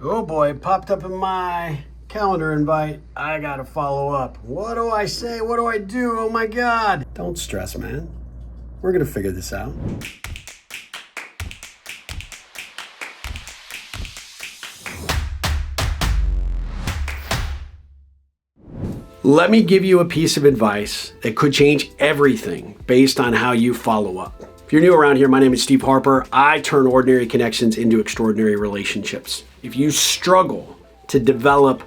Oh boy, it popped up in my calendar invite. I gotta follow up. What do I say? What do I do? Oh my God. Don't stress, man. We're gonna figure this out. Let me give you a piece of advice that could change everything based on how you follow up. If you're new around here, my name is Steve Harper. I turn ordinary connections into extraordinary relationships. If you struggle to develop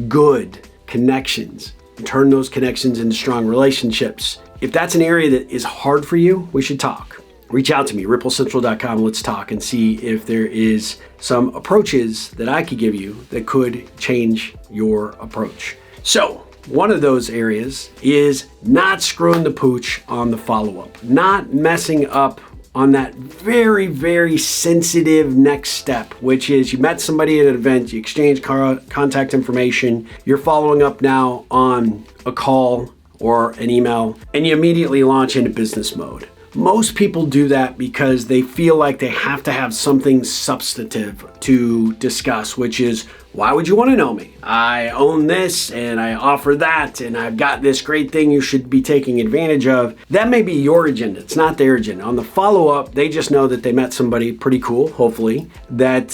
good connections, and turn those connections into strong relationships, if that's an area that is hard for you, we should talk. Reach out to me, ripplecentral.com. Let's talk and see if there is some approaches that I could give you that could change your approach. So, one of those areas is not screwing the pooch on the follow-up, not messing up on that very, very sensitive next step, which is you met somebody at an event, you exchange contact information, you're following up now on a call or an email, and you immediately launch into business mode. Most people do that because they feel like they have to have something substantive to discuss, which is, why would you want to know me? I own this and I offer that and I've got this great thing you should be taking advantage of. That may be your agenda. It's not their agenda. On the follow-up, they just know that they met somebody pretty cool, hopefully, that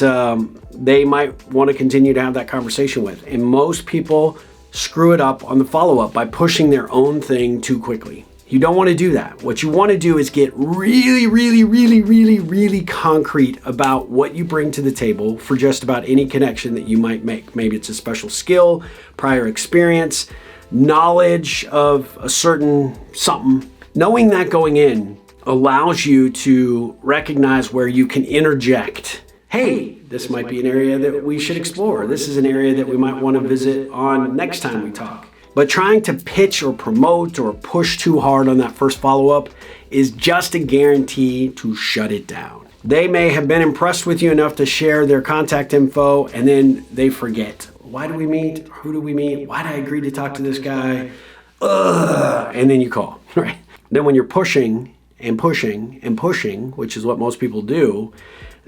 they might want to continue to have that conversation with. And most people screw it up on the follow-up by pushing their own thing too quickly. You don't want to do that. What you want to do is get really concrete about what you bring to the table for just about any connection that you might make. Maybe it's a special skill, prior experience, knowledge of a certain something. Knowing that going in allows you to recognize where you can interject. Hey, this might be an area that we should explore. This is an area that we might want to visit on next time we talk. But trying to pitch or promote or push too hard on that first follow-up is just a guarantee to shut it down. They may have been impressed with you enough to share their contact info and then they forget. Why do we meet? Who do we meet? Why did I agree to talk to this guy? And then you call, right? Then when you're pushing and pushing and pushing, which is what most people do,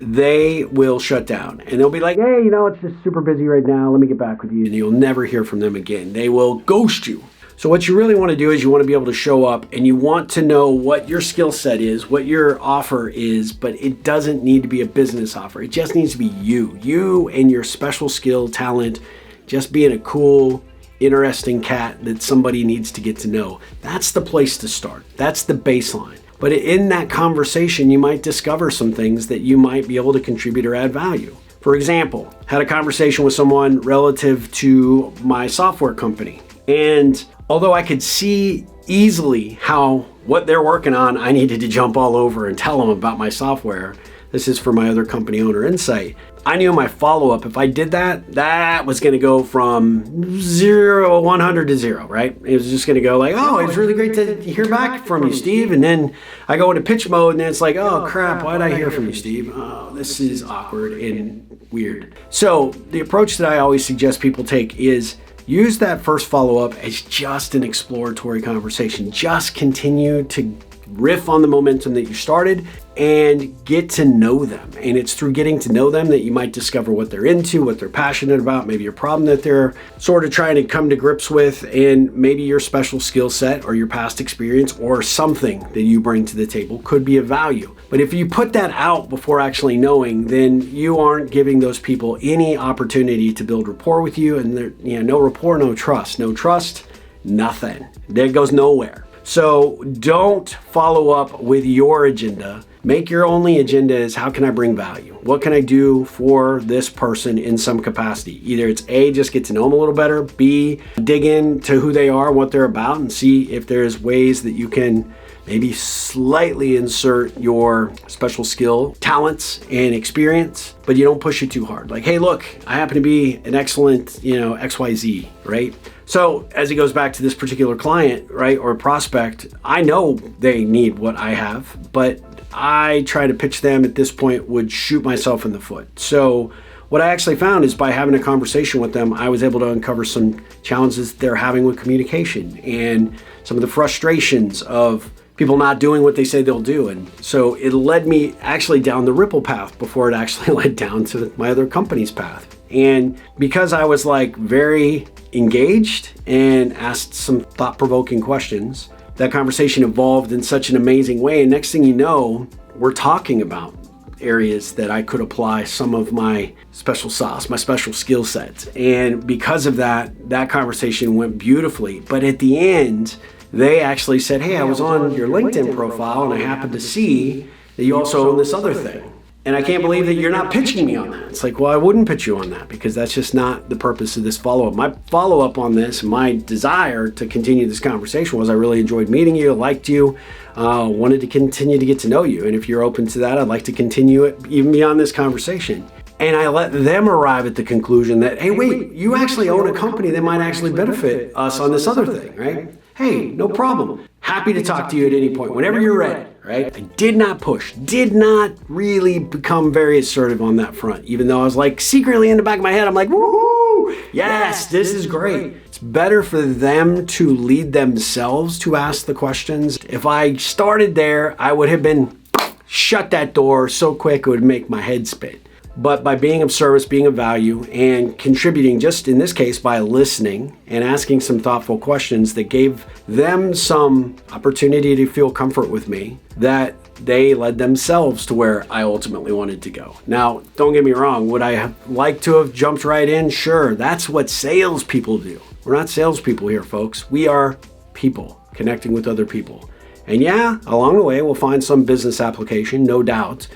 they will shut down and they'll be like, hey, it's just super busy right now. Let me get back with you. And you'll never hear from them again. They will ghost you. So what you really want to do is you want to be able to show up and you want to know what your skill set is, what your offer is, but it doesn't need to be a business offer. It just needs to be you and your special skill, talent, just being a cool, interesting cat that somebody needs to get to know. That's the place to start. That's the baseline. But in that conversation, you might discover some things that you might be able to contribute or add value. For example, had a conversation with someone relative to my software company. And although I could see easily how what they're working on, I needed to jump all over and tell them about my software. This is for my other company owner insight. I knew my follow-up, if I did that, that was going to go from 100 to 0, right? It was just going to go like, oh, it's really great to hear back from you, Steve. And then I go into pitch mode and then it's like, oh crap, why did I hear from you, Steve? Oh, this is awkward and weird. So the approach that I always suggest people take is use that first follow-up as just an exploratory conversation. Just continue to riff on the momentum that you started and get to know them. And it's through getting to know them that you might discover what they're into, what they're passionate about, maybe a problem that they're sort of trying to come to grips with, and maybe your special skill set or your past experience or something that you bring to the table could be of value. But if you put that out before actually knowing, then you aren't giving those people any opportunity to build rapport with you. And no rapport, no trust. No trust, nothing. That goes nowhere. So don't follow up with your agenda. Make your only agenda is, how can I bring value? What can I do for this person in some capacity? Either it's A, just get to know them a little better, B, dig into who they are, what they're about, and see if there's ways that you can maybe slightly insert your special skill, talents, and experience, but you don't push it too hard. Like, hey, look, I happen to be an excellent, XYZ, right? So as it goes back to this particular client, right, or prospect, I know they need what I have, but I try to pitch them at this point would shoot myself in the foot. So what I actually found is by having a conversation with them, I was able to uncover some challenges they're having with communication and some of the frustrations of people not doing what they say they'll do. And so it led me actually down the Ripple path before it actually led down to my other company's path. And because I was like very engaged and asked some thought-provoking questions, that conversation evolved in such an amazing way. And next thing you know, we're talking about areas that I could apply some of my special sauce, my special skill sets. And because of that, that conversation went beautifully. But at the end, they actually said, hey, I was on your LinkedIn profile and I happened to see that you also own this other thing. And I can't believe that you're not pitching me on that. It's like, well, I wouldn't pitch you on that because that's just not the purpose of this follow-up. My follow-up on this, my desire to continue this conversation was I really enjoyed meeting you, liked you, wanted to continue to get to know you. And if you're open to that, I'd like to continue it even beyond this conversation. And I let them arrive at the conclusion that, hey, wait, you actually own a company that might actually benefit us on this other thing, right? Hey, no problem. Happy to talk to you at any point, whenever you're ready, right? I did not push, did not really become very assertive on that front, even though I was like secretly in the back of my head, I'm like, woohoo, yes, this is great. It's better for them to lead themselves to ask the questions. If I started there, I would have been shut that door so quick it would make my head spin. But by being of service, being of value, and contributing, just in this case, by listening and asking some thoughtful questions that gave them some opportunity to feel comfort with me, that they led themselves to where I ultimately wanted to go. Now, don't get me wrong, would I have liked to have jumped right in? Sure, that's what salespeople do. We're not salespeople here, folks. We are people connecting with other people. And yeah, along the way, we'll find some business application, no doubt.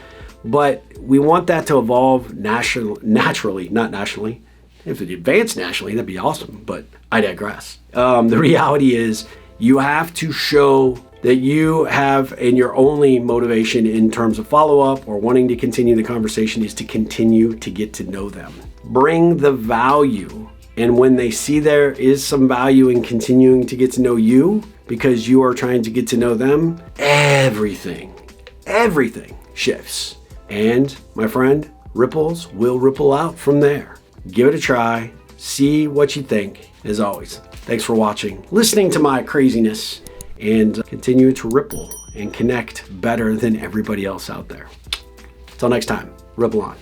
But we want that to evolve naturally, not nationally. If it advanced nationally, that'd be awesome, but I digress. The reality is you have to show that you have, and your only motivation in terms of follow-up or wanting to continue the conversation is to continue to get to know them. Bring the value, and when they see there is some value in continuing to get to know you because you are trying to get to know them, everything shifts. And my friend, ripples will ripple out from there. Give it a try, see what you think. As always, thanks for watching, listening to my craziness, and continue to ripple and connect better than everybody else out there. Until next time, ripple on.